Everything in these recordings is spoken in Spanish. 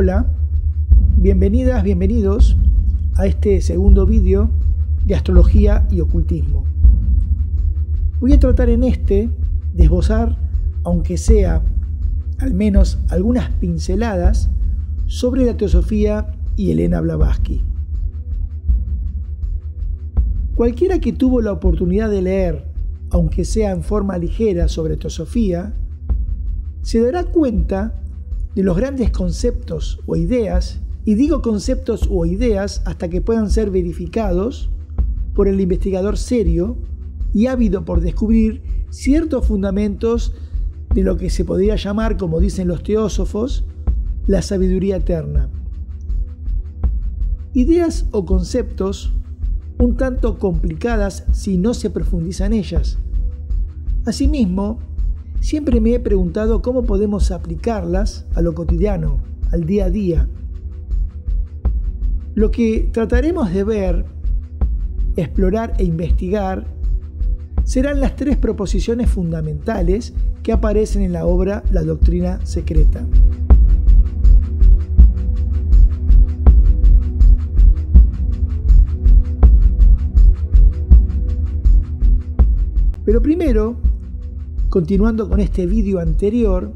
Hola, bienvenidas, bienvenidos a este segundo vídeo de astrología y ocultismo. Voy a tratar en de esbozar, aunque sea al menos algunas pinceladas, sobre la teosofía y Elena Blavatsky. Cualquiera que tuvo la oportunidad de leer, aunque sea en forma ligera, sobre teosofía, se dará cuenta de los grandes conceptos o ideas, y digo conceptos o ideas hasta que puedan ser verificados por el investigador serio y ávido por descubrir ciertos fundamentos de lo que se podría llamar, como dicen los teósofos, la sabiduría eterna. Ideas o conceptos un tanto complicadas si no se profundiza en ellas. Asimismo, siempre me he preguntado cómo podemos aplicarlas a lo cotidiano, al día a día. Lo que trataremos de ver, explorar e investigar serán las tres proposiciones fundamentales que aparecen en la obra La Doctrina Secreta. Pero primero, continuando con este vídeo anterior,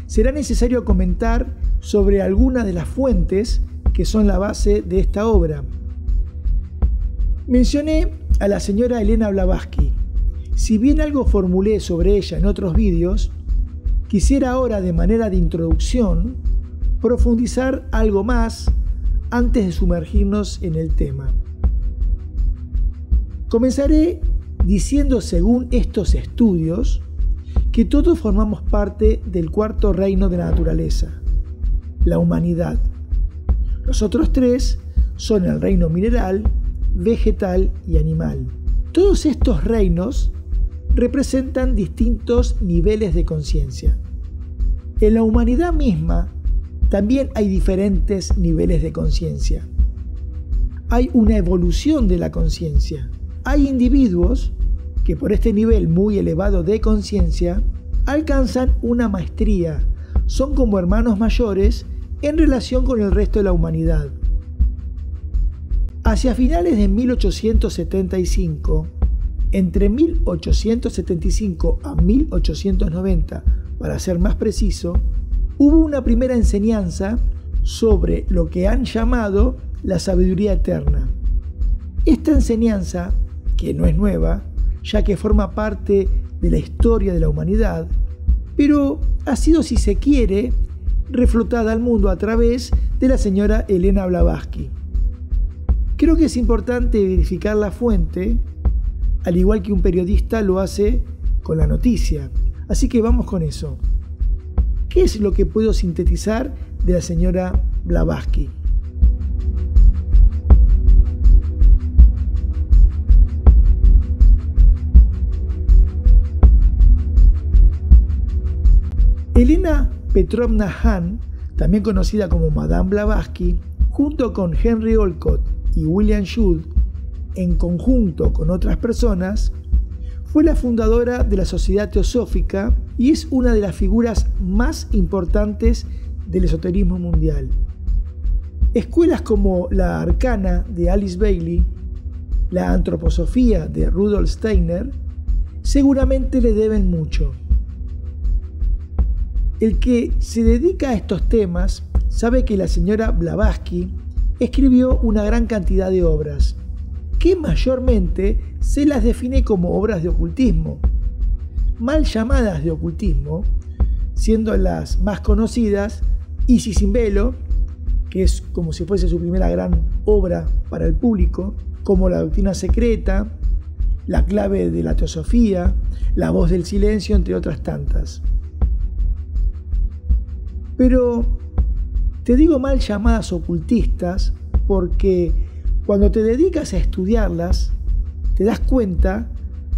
será necesario comentar sobre algunas de las fuentes que son la base de esta obra. Mencioné a la señora Elena Blavatsky. Si bien algo formulé sobre ella en otros vídeos, quisiera ahora, de manera de introducción, profundizar algo más antes de sumergirnos en el tema. Comenzaré diciendo, según estos estudios, que todos formamos parte del cuarto reino de la naturaleza, la humanidad. Los otros tres son el reino mineral, vegetal y animal. Todos estos reinos representan distintos niveles de conciencia. En la humanidad misma también hay diferentes niveles de conciencia. Hay una evolución de la conciencia. Hay individuos que por este nivel muy elevado de conciencia alcanzan una maestría, son como hermanos mayores en relación con el resto de la humanidad. Hacia finales de 1875, entre 1875 a 1890, para ser más preciso, hubo una primera enseñanza sobre lo que han llamado la sabiduría eterna. Esta enseñanza, que no es nueva, ya que forma parte de la historia de la humanidad, pero ha sido, si se quiere, reflotada al mundo a través de la señora Elena Blavatsky. Creo que es importante verificar la fuente, al igual que un periodista lo hace con la noticia. Así que vamos con eso. ¿Qué es lo que puedo sintetizar de la señora Blavatsky? Elena Petrovna Hahn, también conocida como Madame Blavatsky, junto con Henry Olcott y William Shute, en conjunto con otras personas, fue la fundadora de la Sociedad Teosófica y es una de las figuras más importantes del esoterismo mundial. Escuelas como la Arcana de Alice Bailey, la Antroposofía de Rudolf Steiner, seguramente le deben mucho. El que se dedica a estos temas sabe que la señora Blavatsky escribió una gran cantidad de obras, que mayormente se las define como obras de ocultismo, mal llamadas de ocultismo, siendo las más conocidas Isis sin velo, que es como si fuese su primera gran obra para el público, como La Doctrina Secreta, La Clave de la Teosofía, La Voz del Silencio, entre otras tantas. Pero te digo mal llamadas ocultistas porque cuando te dedicas a estudiarlas, te das cuenta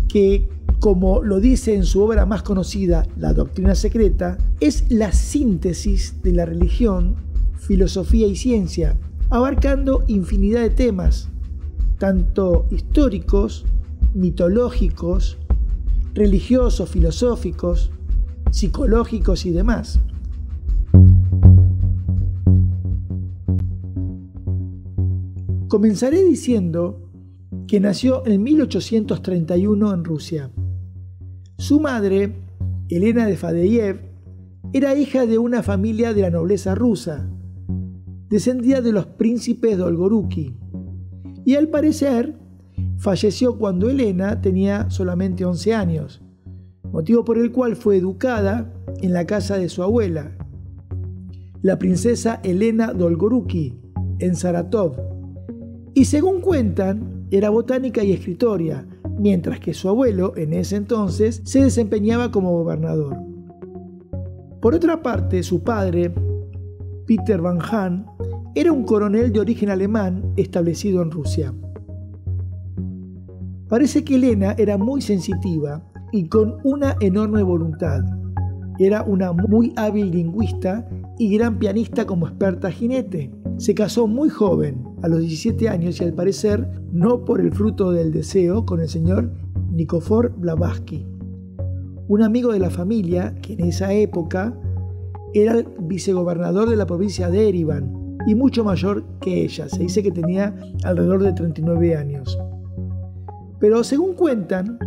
que, como lo dice en su obra más conocida, La Doctrina Secreta, es la síntesis de la religión, filosofía y ciencia, abarcando infinidad de temas, tanto históricos, mitológicos, religiosos, filosóficos, psicológicos y demás. Comenzaré diciendo que nació en 1831 en Rusia. Su madre, Elena de Fadeyev, era hija de una familia de la nobleza rusa, descendía de los príncipes Dolgoruki, y al parecer falleció cuando Elena tenía solamente 11 años, motivo por el cual fue educada en la casa de su abuela, la princesa Elena Dolgoruki, en Saratov, y según cuentan, era botánica y escritora, mientras que su abuelo, en ese entonces, se desempeñaba como gobernador. Por otra parte, su padre, Peter van Hahn, era un coronel de origen alemán establecido en Rusia. Parece que Elena era muy sensitiva y con una enorme voluntad. Era una muy hábil lingüista y gran pianista como experta jinete. Se casó muy joven, a los 17 años, y al parecer no por el fruto del deseo, con el señor Nikifor Blavatsky, un amigo de la familia que en esa época era el vicegobernador de la provincia de Erivan y mucho mayor que ella. Se dice que tenía alrededor de 39 años. Pero según cuentan,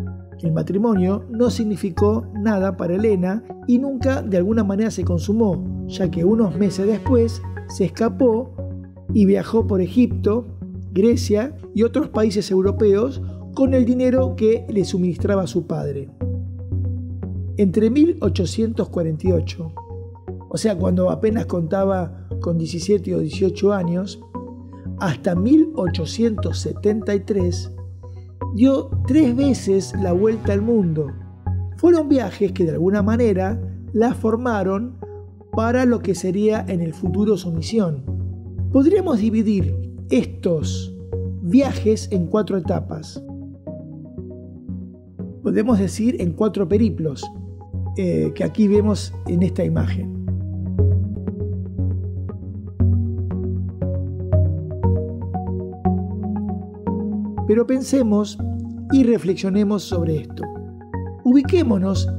el matrimonio no significó nada para Elena y nunca de alguna manera se consumó, ya que unos meses después se escapó y viajó por Egipto, Grecia y otros países europeos con el dinero que le suministraba su padre. Entre 1848, o sea, cuando apenas contaba con 17 o 18 años, hasta 1873, dio 3 veces la vuelta al mundo. Fueron viajes que de alguna manera la formaron para lo que sería en el futuro su misión. Podríamos dividir estos viajes en 4 etapas. Podemos decir en 4 periplos, que aquí vemos en esta imagen. Pero pensemos y reflexionemos sobre esto. Ubiquémonos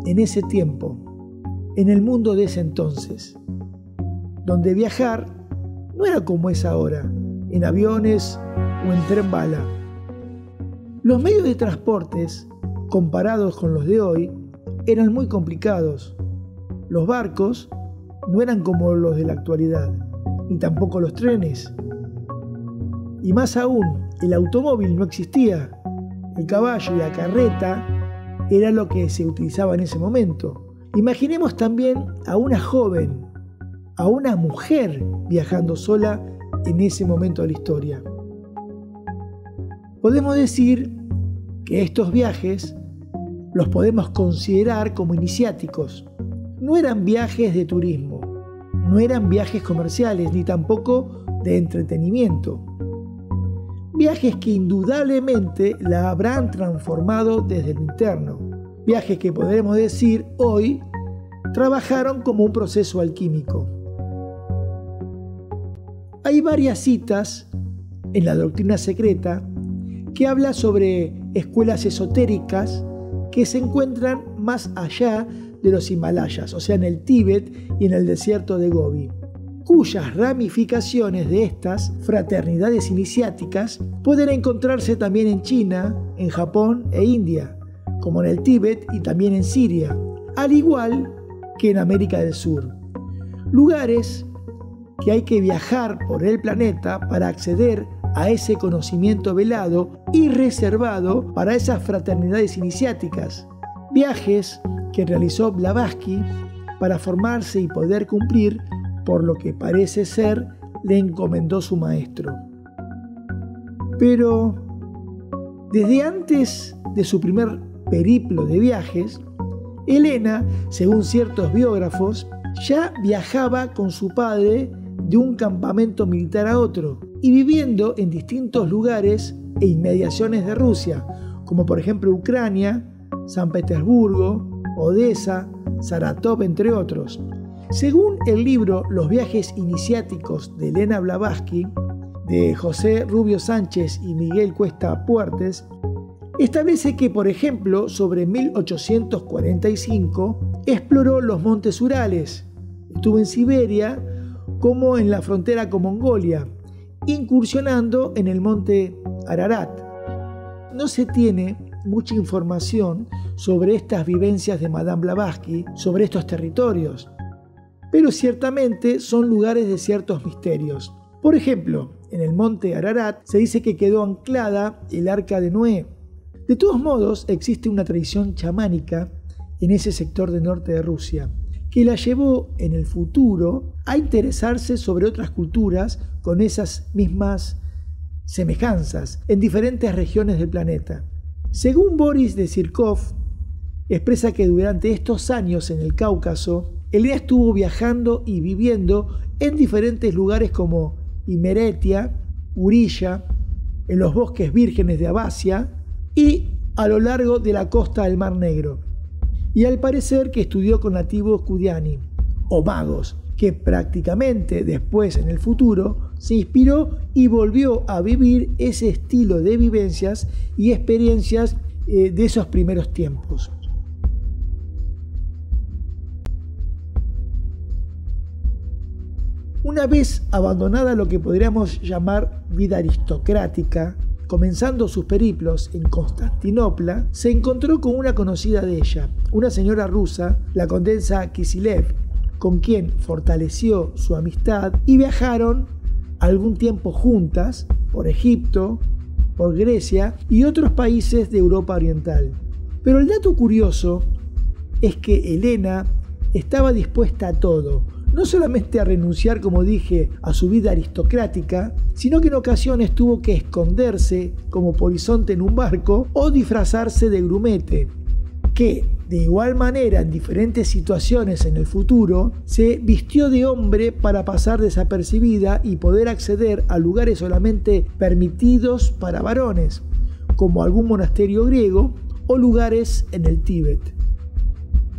en ese tiempo, en el mundo de ese entonces, donde viajar no era como es ahora, en aviones o en tren bala. Los medios de transportes, comparados con los de hoy, eran muy complicados. Los barcos no eran como los de la actualidad, ni tampoco los trenes. Y más aún, el automóvil no existía. El caballo y la carreta era lo que se utilizaba en ese momento. Imaginemos también a una joven, a una mujer viajando sola en ese momento de la historia. Podemos decir que estos viajes los podemos considerar como iniciáticos. No eran viajes de turismo, no eran viajes comerciales, ni tampoco de entretenimiento. Viajes que indudablemente la habrán transformado desde lo interno. Viajes que podremos decir hoy trabajaron como un proceso alquímico. Hay varias citas en la doctrina secreta que habla sobre escuelas esotéricas que se encuentran más allá de los Himalayas, o sea, en el Tíbet y en el desierto de Gobi, cuyas ramificaciones de estas fraternidades iniciáticas pueden encontrarse también en China, en Japón e India, como en el Tíbet y también en Siria, al igual que en América del Sur. Lugares que hay que viajar por el planeta para acceder a ese conocimiento velado y reservado para esas fraternidades iniciáticas. Viajes que realizó Blavatsky para formarse y poder cumplir por lo que parece ser le encomendó su maestro. Pero desde antes de su primer periplo de viajes, Elena, según ciertos biógrafos, ya viajaba con su padre de un campamento militar a otro y viviendo en distintos lugares e inmediaciones de Rusia, como por ejemplo Ucrania, San Petersburgo, Odessa, Saratov, entre otros. Según el libro Los viajes iniciáticos de Elena Blavatsky, de José Rubio Sánchez y Miguel Cuesta Puertes, establece que, por ejemplo, sobre 1845 exploró los montes Urales, estuvo en Siberia como en la frontera con Mongolia incursionando en el monte Ararat. No se tiene mucha información sobre estas vivencias de Madame Blavatsky sobre estos territorios, pero ciertamente son lugares de ciertos misterios. Por ejemplo, en el monte Ararat se dice que quedó anclada el arca de Noé. De todos modos, existe una tradición chamánica en ese sector del norte de Rusia que la llevó en el futuro a interesarse sobre otras culturas con esas mismas semejanzas en diferentes regiones del planeta. Según Boris de Sirkov, expresa que durante estos años en el Cáucaso, Elena estuvo viajando y viviendo en diferentes lugares como Imeretia, Urilla, en los bosques vírgenes de Abasia y a lo largo de la costa del Mar Negro. Y al parecer que estudió con nativos kudiani o magos, que prácticamente después en el futuro se inspiró y volvió a vivir ese estilo de vivencias y experiencias de esos primeros tiempos. Una vez abandonada lo que podríamos llamar vida aristocrática, comenzando sus periplos en Constantinopla, se encontró con una conocida de ella, una señora rusa, la condesa Kisilev, con quien fortaleció su amistad y viajaron algún tiempo juntas por Egipto, por Grecia y otros países de Europa Oriental. Pero el dato curioso es que Elena estaba dispuesta a todo, no solamente a renunciar, como dije, a su vida aristocrática, sino que en ocasiones tuvo que esconderse como polizonte en un barco o disfrazarse de grumete, que de igual manera en diferentes situaciones en el futuro se vistió de hombre para pasar desapercibida y poder acceder a lugares solamente permitidos para varones, como algún monasterio griego o lugares en el Tíbet.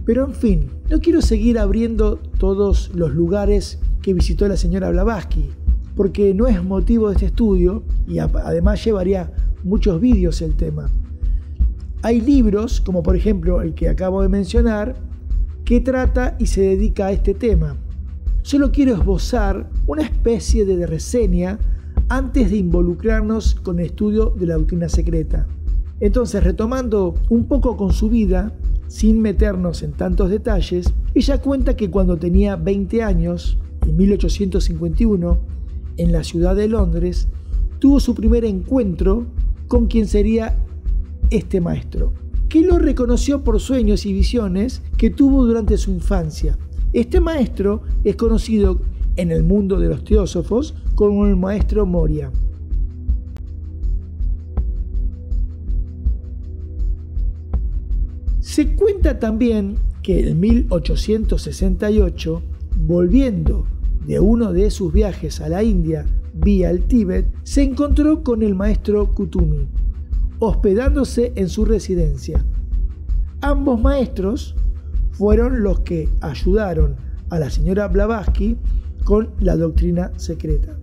Pero en fin, no quiero seguir abriendo todos los lugares que visitó la señora Blavatsky, porque no es motivo de este estudio y además llevaría muchos vídeos el tema. Hay libros, como por ejemplo el que acabo de mencionar, que trata y se dedica a este tema. Solo quiero esbozar una especie de reseña antes de involucrarnos con el estudio de la doctrina secreta. Entonces, retomando un poco con su vida, sin meternos en tantos detalles, ella cuenta que cuando tenía 20 años, en 1851, en la ciudad de Londres, tuvo su primer encuentro con quien sería este maestro, que lo reconoció por sueños y visiones que tuvo durante su infancia. Este maestro es conocido en el mundo de los teósofos como el maestro Moria. Se cuenta también que en 1868, volviendo de uno de sus viajes a la India vía el Tíbet, se encontró con el maestro Kutumi, hospedándose en su residencia. Ambos maestros fueron los que ayudaron a la señora Blavatsky con la doctrina secreta.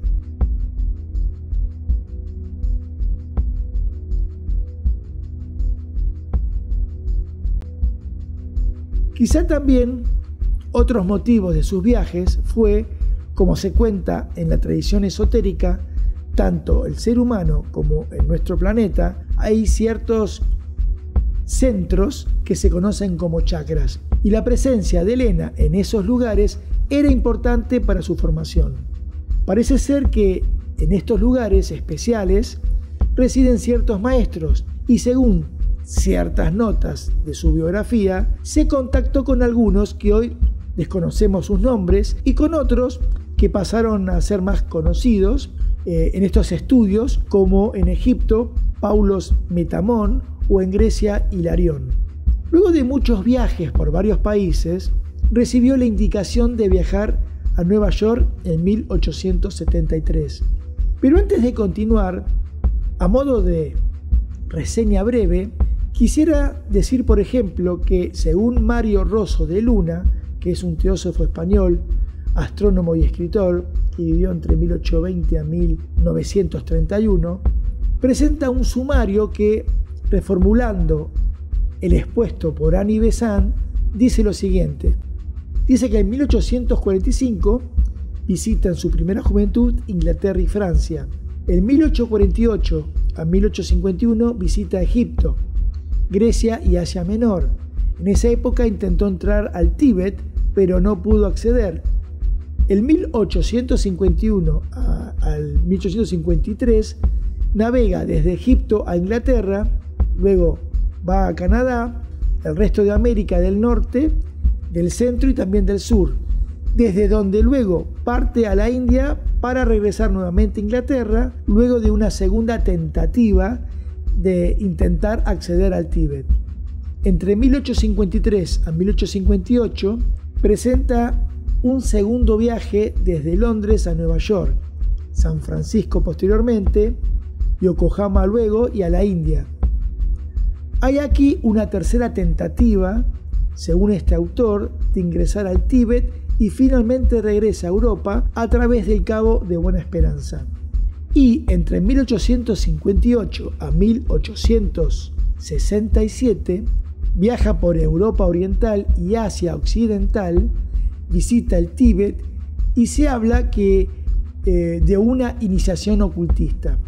Quizá también otros motivos de sus viajes fue, como se cuenta en la tradición esotérica, tanto el ser humano como en nuestro planeta hay ciertos centros que se conocen como chakras, y la presencia de Elena en esos lugares era importante para su formación. Parece ser que en estos lugares especiales residen ciertos maestros y según ciertas notas de su biografía, se contactó con algunos que hoy desconocemos sus nombres y con otros que pasaron a ser más conocidos en estos estudios, como en Egipto Paulos Metamón o en Grecia Hilarión. Luego de muchos viajes por varios países, recibió la indicación de viajar a Nueva York en 1873. Pero antes de continuar, a modo de reseña breve, quisiera decir, por ejemplo, que según Mario Rosso de Luna, que es un teósofo español, astrónomo y escritor, que vivió entre 1820 a 1931, presenta un sumario que, reformulando el expuesto por Annie Besant, dice lo siguiente. Dice que en 1845 visita en su primera juventud Inglaterra y Francia. En 1848 a 1851 visita Egipto, Grecia y Asia Menor. En esa época intentó entrar al Tíbet, pero no pudo acceder. En 1851 al 1853 navega desde Egipto a Inglaterra, luego va a Canadá, el resto de América del Norte, del Centro y también del Sur, desde donde luego parte a la India para regresar nuevamente a Inglaterra, luego de una segunda tentativa de intentar acceder al Tíbet. Entre 1853 a 1858 presenta un segundo viaje desde Londres a Nueva York, San Francisco posteriormente, Yokohama luego y a la India. Hay aquí una tercera tentativa, según este autor, de ingresar al Tíbet y finalmente regresa a Europa a través del Cabo de Buena Esperanza. Y entre 1858 a 1867 viaja por Europa Oriental y Asia Occidental, visita el Tíbet y se habla que de una iniciación ocultista.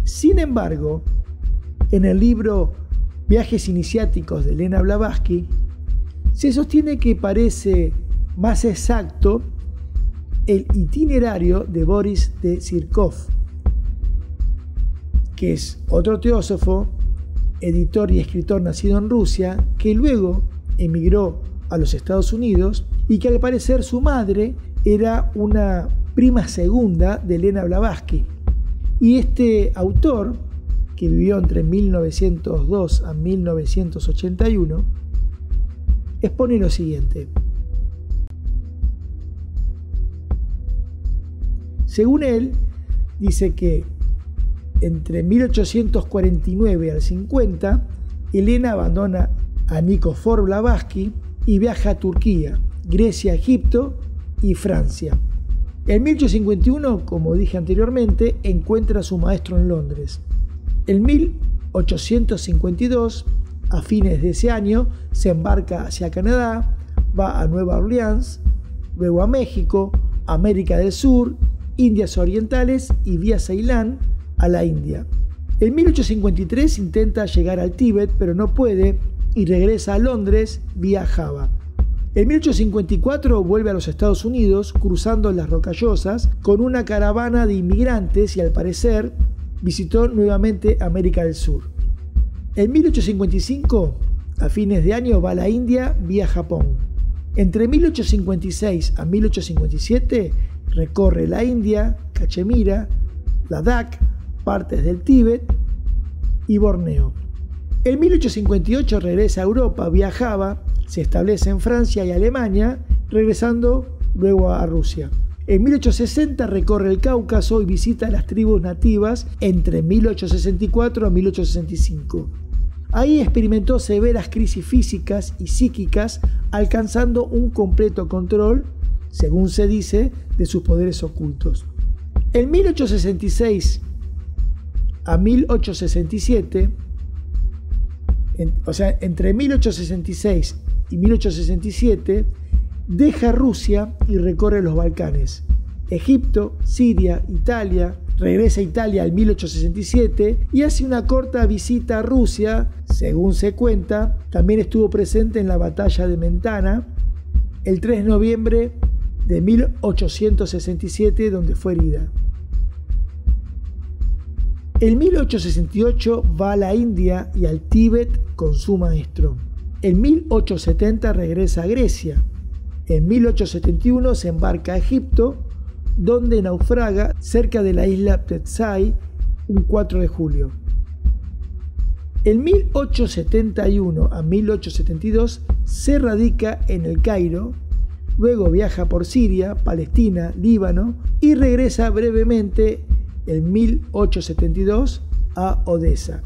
Sin embargo, en el libro Viajes iniciáticos de Elena Blavatsky se sostiene que parece más exacto el itinerario de Boris de Zirkov, que es otro teósofo, editor y escritor nacido en Rusia, que luego emigró a los Estados Unidos y que al parecer su madre era una prima segunda de Elena Blavatsky. Y este autor, que vivió entre 1902 a 1981, expone lo siguiente. Según él, dice que entre 1849 al 50, Elena abandona a Nikifor Blavatsky y viaja a Turquía, Grecia, Egipto y Francia. En 1851, como dije anteriormente, encuentra a su maestro en Londres. En 1852, a fines de ese año, se embarca hacia Canadá, va a Nueva Orleans, luego a México, América del Sur, Indias Orientales y vía Ceilán a la India. En 1853 intenta llegar al Tíbet, pero no puede y regresa a Londres vía Java. En 1854 vuelve a los Estados Unidos cruzando las Rocallosas con una caravana de inmigrantes y al parecer visitó nuevamente América del Sur. En 1855, a fines de año, va a la India vía Japón. Entre 1856 a 1857 recorre la India, Cachemira, Ladakh, partes del Tíbet y Borneo. En 1858 regresa a Europa vía Java, se establece en Francia y Alemania, regresando luego a Rusia. En 1860 recorre el Cáucaso y visita las tribus nativas entre 1864 a 1865. Ahí experimentó severas crisis físicas y psíquicas, alcanzando un completo control, según se dice, de sus poderes ocultos. En 1866 a 1867, entre 1866 y 1867, deja Rusia y recorre los Balcanes, Egipto, Siria, Italia, regresa a Italia en 1867 y hace una corta visita a Rusia, según se cuenta. También estuvo presente en la batalla de Mentana el 3 de noviembre de 1867, donde fue herida. En 1868 va a la India y al Tíbet con su maestro. En 1870 regresa a Grecia. En 1871 se embarca a Egipto, donde naufraga cerca de la isla Ptesai un 4 de julio. En 1871 a 1872 se radica en el Cairo, luego viaja por Siria, Palestina, Líbano y regresa brevemente en 1872 a Odessa.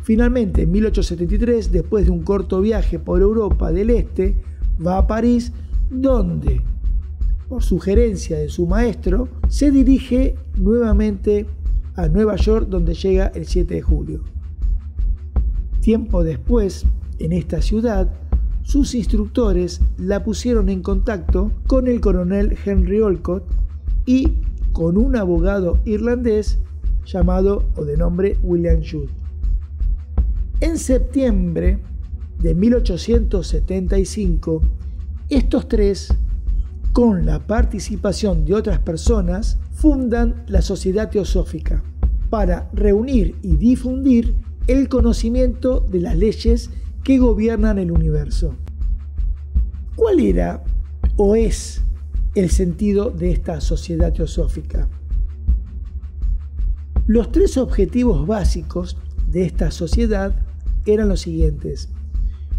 Finalmente, en 1873, después de un corto viaje por Europa del Este, va a París, donde, por sugerencia de su maestro, se dirige nuevamente a Nueva York, donde llega el 7 de julio. Tiempo después, en esta ciudad, sus instructores la pusieron en contacto con el coronel Henry Olcott, y con un abogado irlandés llamado o de nombre William Judd. En septiembre de 1875, estos tres, con la participación de otras personas, fundan la Sociedad Teosófica para reunir y difundir el conocimiento de las leyes que gobiernan el universo. ¿Cuál era o es el sentido de esta Sociedad Teosófica? Los tres objetivos básicos de esta sociedad eran los siguientes.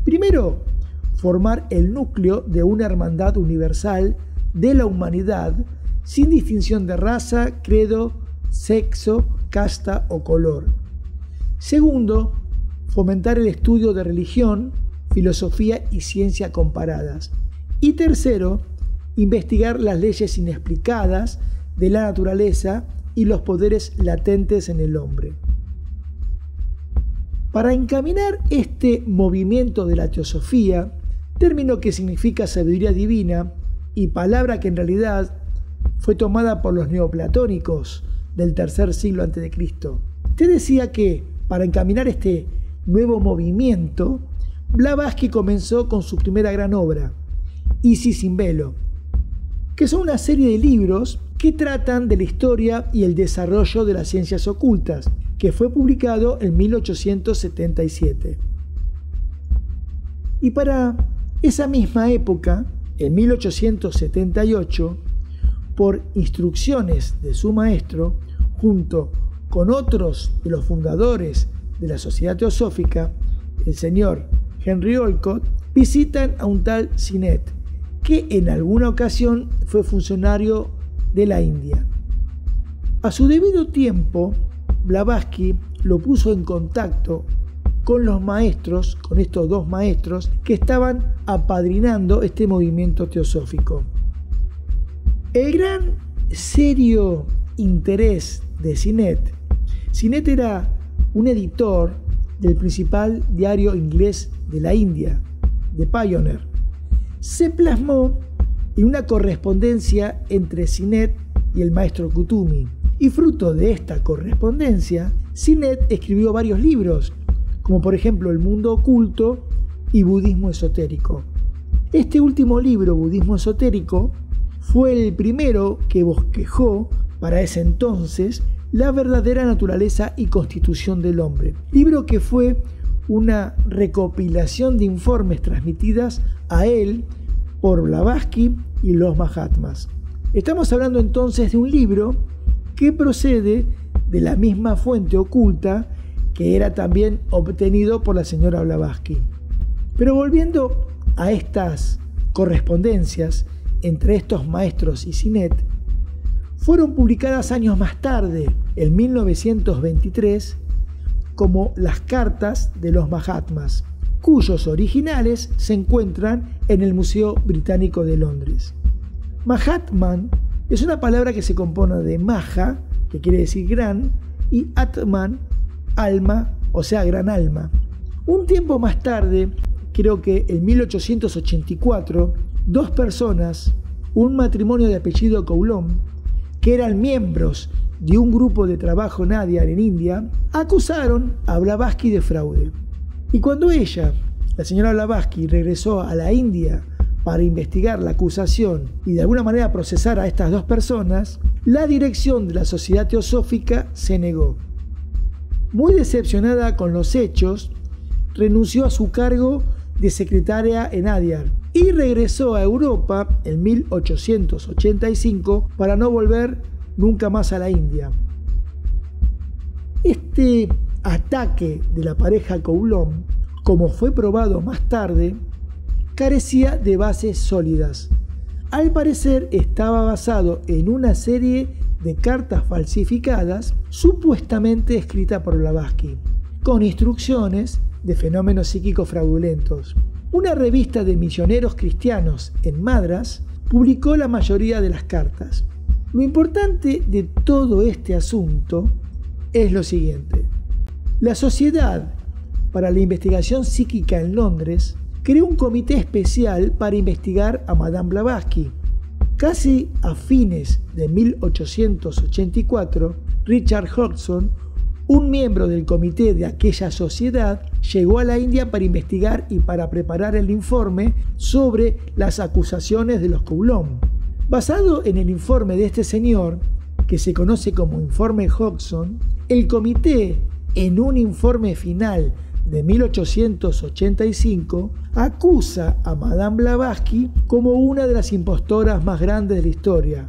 Primero, formar el núcleo de una hermandad universal de la humanidad sin distinción de raza, credo, sexo, casta o color. Segundo, fomentar el estudio de religión, filosofía y ciencia comparadas. Y tercero, investigar las leyes inexplicadas de la naturaleza y los poderes latentes en el hombre. Para encaminar este movimiento de la teosofía, término que significa sabiduría divina y palabra que en realidad fue tomada por los neoplatónicos del tercer siglo a.C., te decía que para encaminar este nuevo movimiento, Blavatsky comenzó con su primera gran obra, Isis sin velo, que son una serie de libros que tratan de la historia y el desarrollo de las ciencias ocultas, que fue publicado en 1877. Y para esa misma época, en 1878, por instrucciones de su maestro, junto con otros de los fundadores de la Sociedad Teosófica, el señor Henry Olcott, visitan a un tal Sinnett, que en alguna ocasión fue funcionario de la India. A su debido tiempo, Blavatsky lo puso en contacto con los maestros, con estos dos maestros que estaban apadrinando este movimiento teosófico. El gran serio interés de Sinnett era un editor del principal diario inglés de la India, The Pioneer. Se plasmó en una correspondencia entre Sinnett y el maestro Kuthumi, y fruto de esta correspondencia, Sinnett escribió varios libros, como por ejemplo El mundo oculto y Budismo esotérico. Este último libro, Budismo esotérico, fue el primero que bosquejó para ese entonces la verdadera naturaleza y constitución del hombre, libro que fue una recopilación de informes transmitidas a él por Blavatsky y los Mahatmas. Estamos hablando entonces de un libro que procede de la misma fuente oculta que era también obtenido por la señora Blavatsky. Pero volviendo a estas correspondencias entre estos maestros y Sinnett, fueron publicadas años más tarde, en 1923, como las Cartas de los Mahatmas, cuyos originales se encuentran en el Museo Británico de Londres. Mahatman es una palabra que se compone de Maha, que quiere decir gran, y Atman, alma, o sea, gran alma. Un tiempo más tarde, creo que en 1884, dos personas, un matrimonio de apellido Coulomb, que eran miembros de un grupo de trabajo Nadiar en India, acusaron a Blavatsky de fraude. Y cuando ella, la señora Blavatsky, regresó a la India para investigar la acusación y de alguna manera procesar a estas dos personas, la dirección de la Sociedad Teosófica se negó. Muy decepcionada con los hechos, renunció a su cargo de secretaria en Nadiar y regresó a Europa en 1885 para no volver nunca más a la India. Este ataque de la pareja Coulomb, como fue probado más tarde, carecía de bases sólidas. Al parecer estaba basado en una serie de cartas falsificadas supuestamente escritas por Blavatsky, con instrucciones de fenómenos psíquicos fraudulentos. Una revista de misioneros cristianos en Madras publicó la mayoría de las cartas. Lo importante de todo este asunto es lo siguiente. La Sociedad para la Investigación Psíquica en Londres creó un comité especial para investigar a Madame Blavatsky Casi a fines de 1884, Richard Hodgson, un miembro del comité de aquella sociedad, llegó a la India para investigar y para preparar el informe sobre las acusaciones de los Coulomb. Basado en el informe de este señor, que se conoce como Informe Hodgson, el comité, en un informe final de 1885, acusa a Madame Blavatsky como una de las impostoras más grandes de la historia.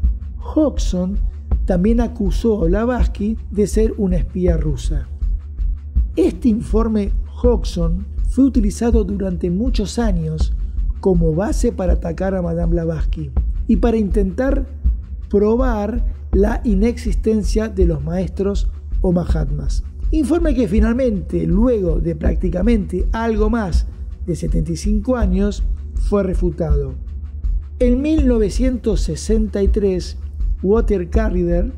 Hodgson también acusó a Blavatsky de ser una espía rusa. Este informe Hodgson fue utilizado durante muchos años como base para atacar a Madame Blavatsky y para intentar probar la inexistencia de los maestros o mahatmas. Informe que finalmente, luego de prácticamente algo más de 75 años, fue refutado. En 1963, Walter Carrider,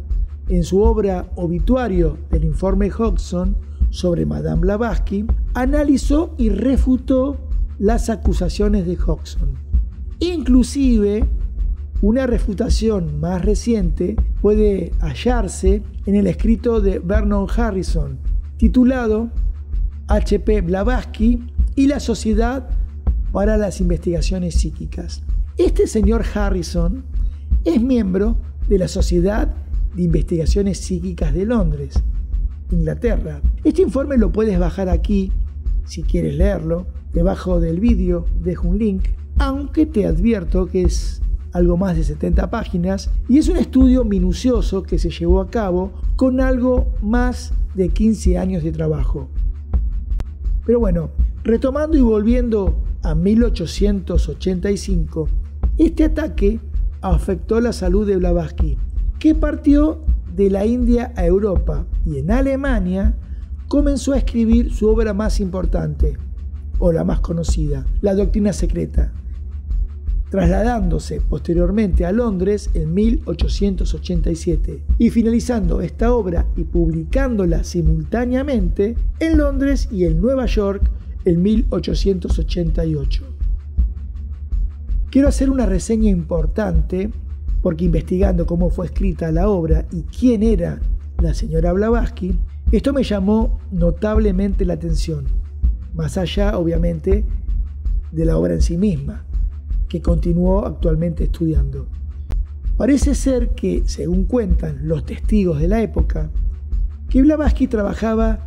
en su obra Obituario del informe Hodgson sobre Madame Blavatsky, analizó y refutó las acusaciones de Hodgson. Inclusive, una refutación más reciente puede hallarse en el escrito de Vernon Harrison, titulado H.P. Blavatsky y la Sociedad para las Investigaciones Psíquicas. Este señor Harrison es miembro de la Sociedad de Investigaciones Psíquicas de Londres, Inglaterra. Este informe lo puedes bajar aquí, si quieres leerlo. Debajo del vídeo dejo un link, aunque te advierto que es algo más de 70 páginas y es un estudio minucioso que se llevó a cabo con algo más de 15 años de trabajo. Pero bueno, retomando y volviendo a 1885, este ataque afectó la salud de Blavatsky, que partió de la India a Europa y en Alemania comenzó a escribir su obra más importante, o la más conocida, La Doctrina Secreta, trasladándose posteriormente a Londres en 1887 y finalizando esta obra y publicándola simultáneamente en Londres y en Nueva York en 1888. Quiero hacer una reseña importante porque investigando cómo fue escrita la obra y quién era la señora Blavatsky, esto me llamó notablemente la atención, más allá obviamente de la obra en sí misma, que continuó actualmente estudiando. Parece ser que, según cuentan los testigos de la época, que Blavatsky trabajaba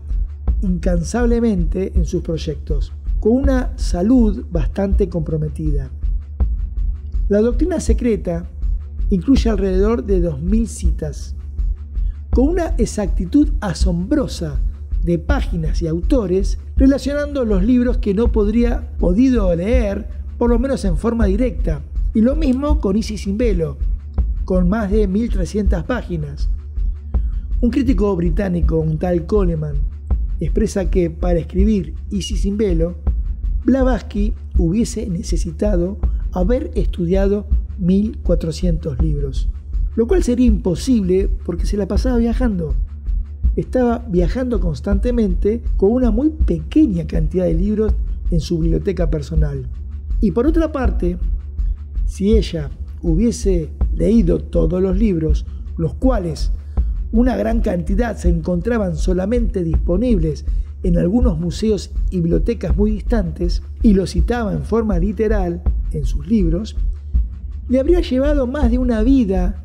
incansablemente en sus proyectos, con una salud bastante comprometida. La Doctrina Secreta incluye alrededor de 2000 citas, con una exactitud asombrosa de páginas y autores, relacionando los libros que no podría podido leer, por lo menos en forma directa, y lo mismo con Isis sin velo, con más de 1300 páginas. Un crítico británico, un tal Coleman, expresa que para escribir Isis sin velo, Blavatsky hubiese necesitado haber estudiado 1400 libros, lo cual sería imposible porque se la pasaba viajando. Estaba viajando constantemente con una muy pequeña cantidad de libros en su biblioteca personal. Y por otra parte, si ella hubiese leído todos los libros, los cuales una gran cantidad se encontraban solamente disponibles en algunos museos y bibliotecas muy distantes, y los citaba en forma literal en sus libros, le habría llevado más de una vida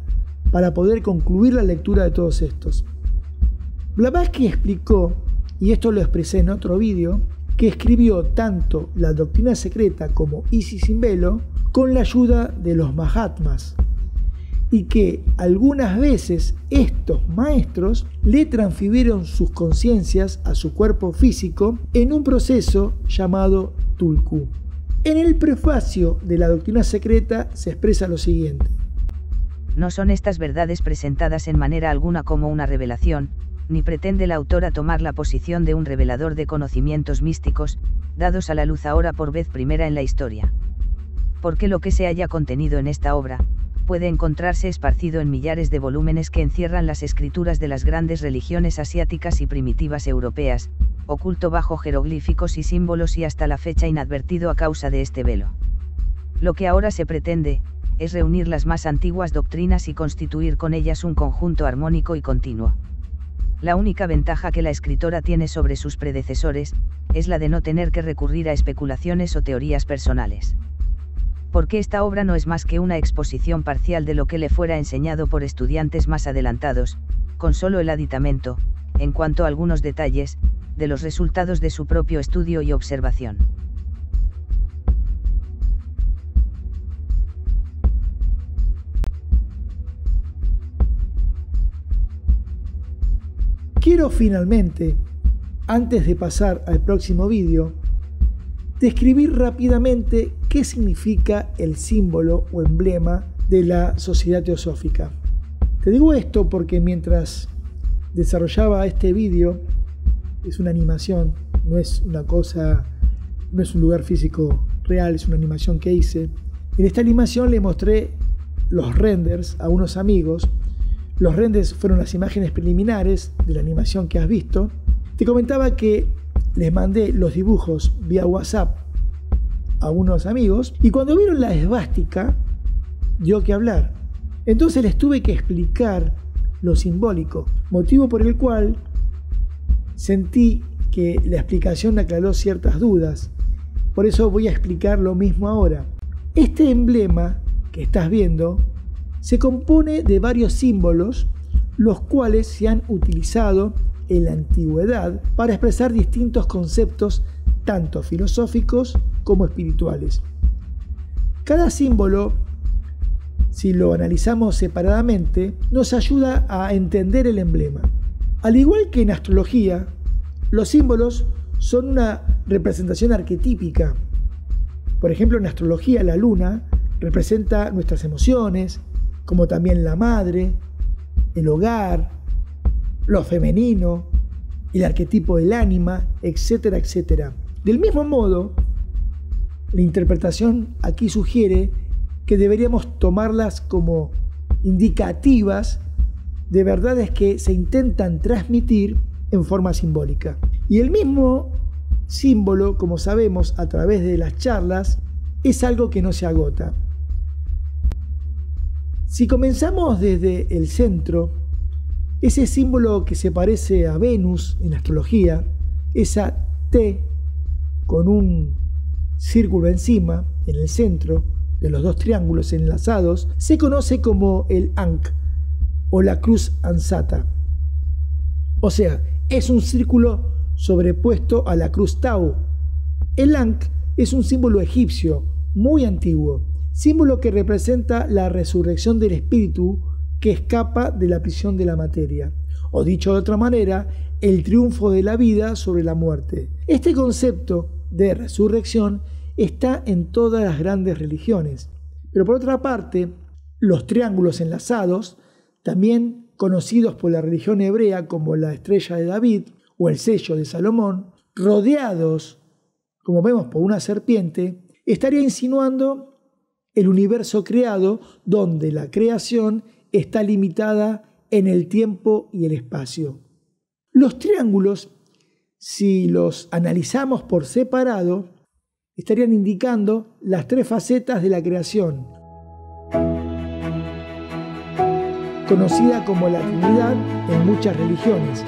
para poder concluir la lectura de todos estos. Blavatsky explicó, y esto lo expresé en otro vídeo, que escribió tanto La Doctrina Secreta como Isis sin velo con la ayuda de los Mahatmas, y que algunas veces estos maestros le transfirieron sus conciencias a su cuerpo físico en un proceso llamado Tulku. En el prefacio de La Doctrina Secreta se expresa lo siguiente: no son estas verdades presentadas en manera alguna como una revelación, ni pretende el autor tomar la posición de un revelador de conocimientos místicos, dados a la luz ahora por vez primera en la historia. Porque lo que se haya contenido en esta obra, puede encontrarse esparcido en millares de volúmenes que encierran las escrituras de las grandes religiones asiáticas y primitivas europeas, oculto bajo jeroglíficos y símbolos y hasta la fecha inadvertido a causa de este velo. Lo que ahora se pretende, es reunir las más antiguas doctrinas y constituir con ellas un conjunto armónico y continuo. La única ventaja que la escritora tiene sobre sus predecesores, es la de no tener que recurrir a especulaciones o teorías personales. Porque esta obra no es más que una exposición parcial de lo que le fuera enseñado por estudiantes más adelantados, con solo el aditamento, en cuanto a algunos detalles, de los resultados de su propio estudio y observación. Quiero finalmente, antes de pasar al próximo vídeo, describir rápidamente qué significa el símbolo o emblema de la Sociedad Teosófica. Te digo esto porque mientras desarrollaba este vídeo, es una animación, no es una cosa, no es un lugar físico real, es una animación que hice. En esta animación le mostré los renders a unos amigos. Los renders fueron las imágenes preliminares de la animación que has visto. Te comentaba que les mandé los dibujos vía WhatsApp a unos amigos y cuando vieron la esvástica dio que hablar. Entonces les tuve que explicar lo simbólico, motivo por el cual sentí que la explicación aclaró ciertas dudas. Por eso voy a explicar lo mismo ahora. Este emblema que estás viendo se compone de varios símbolos, los cuales se han utilizado en la antigüedad para expresar distintos conceptos, tanto filosóficos como espirituales. Cada símbolo, si lo analizamos separadamente, nos ayuda a entender el emblema. Al igual que en astrología, los símbolos son una representación arquetípica. Por ejemplo, en astrología la luna representa nuestras emociones, como también la madre, el hogar, lo femenino, el arquetipo del ánima, etcétera, etcétera. Del mismo modo, la interpretación aquí sugiere que deberíamos tomarlas como indicativas de verdades que se intentan transmitir en forma simbólica. Y el mismo símbolo, como sabemos a través de las charlas, es algo que no se agota. Si comenzamos desde el centro, ese símbolo que se parece a Venus en astrología, esa T con un círculo encima, en el centro de los dos triángulos enlazados, se conoce como el Ankh o la cruz ansata. O sea, es un círculo sobrepuesto a la cruz Tau. El Ankh es un símbolo egipcio muy antiguo, símbolo que representa la resurrección del espíritu que escapa de la prisión de la materia, o dicho de otra manera, el triunfo de la vida sobre la muerte. Este concepto de resurrección está en todas las grandes religiones. Pero por otra parte, los triángulos enlazados, también conocidos por la religión hebrea como la estrella de David o el sello de Salomón, rodeados, como vemos, por una serpiente, estaría insinuando el universo creado, donde la creación está limitada en el tiempo y el espacio. Los triángulos, si los analizamos por separado, estarían indicando las tres facetas de la creación, conocida como la Trinidad en muchas religiones.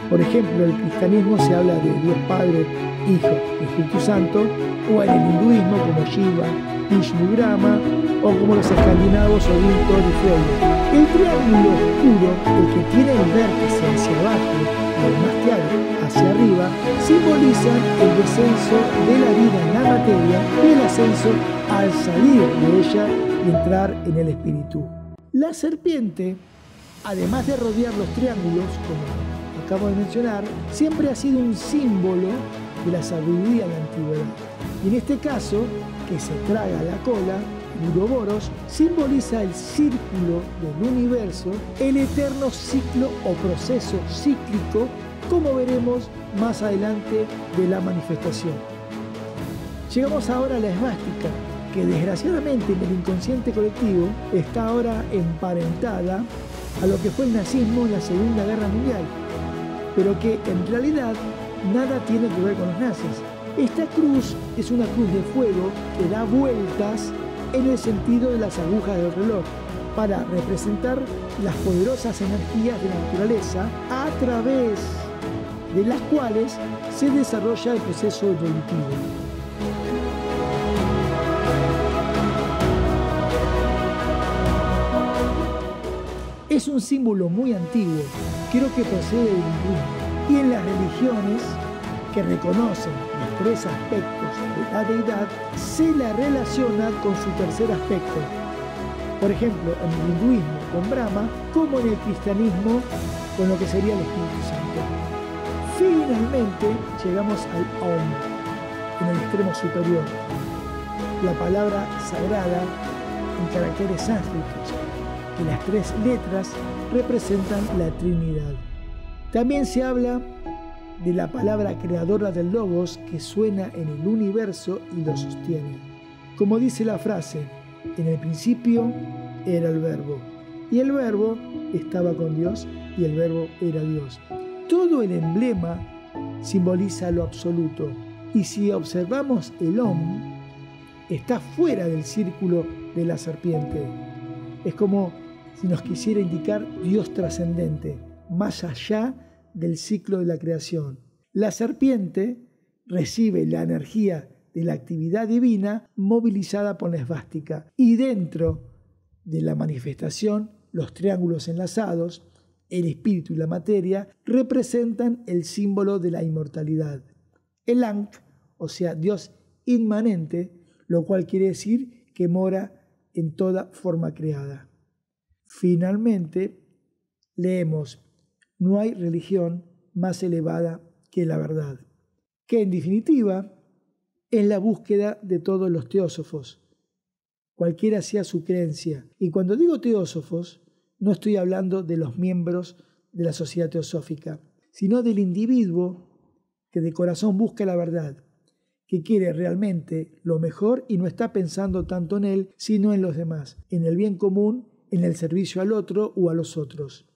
Por ejemplo, en el cristianismo se habla de Dios Padre, Hijo y Espíritu Santo, o en el hinduismo como Shiva, Vishnu, Brahma, o como los escandinavos Odín, Thor y Freya. El triángulo oscuro, el que tiene el vértice hacia abajo y el más claro hacia arriba, simbolizan el descenso de la vida en la materia y el ascenso al salir de ella y entrar en el espíritu. La serpiente, además de rodear los triángulos, como acabo de mencionar, siempre ha sido un símbolo de la sabiduría de la antigüedad. Y en este caso, que se traga la cola, Uroboros, simboliza el círculo del universo, el eterno ciclo o proceso cíclico, como veremos más adelante de la manifestación. Llegamos ahora a la esvástica, que desgraciadamente en el inconsciente colectivo está ahora emparentada a lo que fue el nazismo en la Segunda Guerra Mundial, pero que en realidad nada tiene que ver con los nazis. Esta cruz es una cruz de fuego que da vueltas en el sentido de las agujas del reloj, para representar las poderosas energías de la naturaleza a través de las cuales se desarrolla el proceso evolutivo. Es un símbolo muy antiguo, creo que procede del hinduismo, y en las religiones que reconocen los tres aspectos de la deidad, se la relaciona con su tercer aspecto. Por ejemplo, en el hinduismo con Brahma, como en el cristianismo con lo que sería el Espíritu Santo. Finalmente llegamos al Om, en el extremo superior, la palabra sagrada en caracteres sánscritos, que las tres letras representan la Trinidad. También se habla de la palabra creadora del Logos que suena en el universo y lo sostiene. Como dice la frase, en el principio era el Verbo, y el Verbo estaba con Dios, y el Verbo era Dios. Todo el emblema simboliza lo absoluto, y si observamos el Om, está fuera del círculo de la serpiente. Es como si nos quisiera indicar Dios trascendente, más allá del ciclo de la creación. La serpiente recibe la energía de la actividad divina movilizada por la esvástica, y dentro de la manifestación, los triángulos enlazados, el espíritu y la materia, representan el símbolo de la inmortalidad. El Ankh, o sea, Dios inmanente, lo cual quiere decir que mora en toda forma creada. Finalmente, leemos: no hay religión más elevada que la verdad, que en definitiva es la búsqueda de todos los teósofos, cualquiera sea su creencia. Y cuando digo teósofos, no estoy hablando de los miembros de la sociedad teosófica, sino del individuo que de corazón busca la verdad, que quiere realmente lo mejor y no está pensando tanto en él, sino en los demás, en el bien común, en el servicio al otro o a los otros.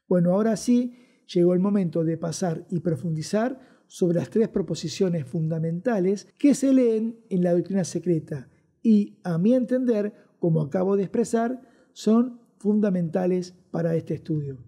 Bueno, ahora sí, llegó el momento de pasar y profundizar sobre las tres proposiciones fundamentales que se leen en la doctrina secreta y, a mi entender, como acabo de expresar, son fundamentales para este estudio.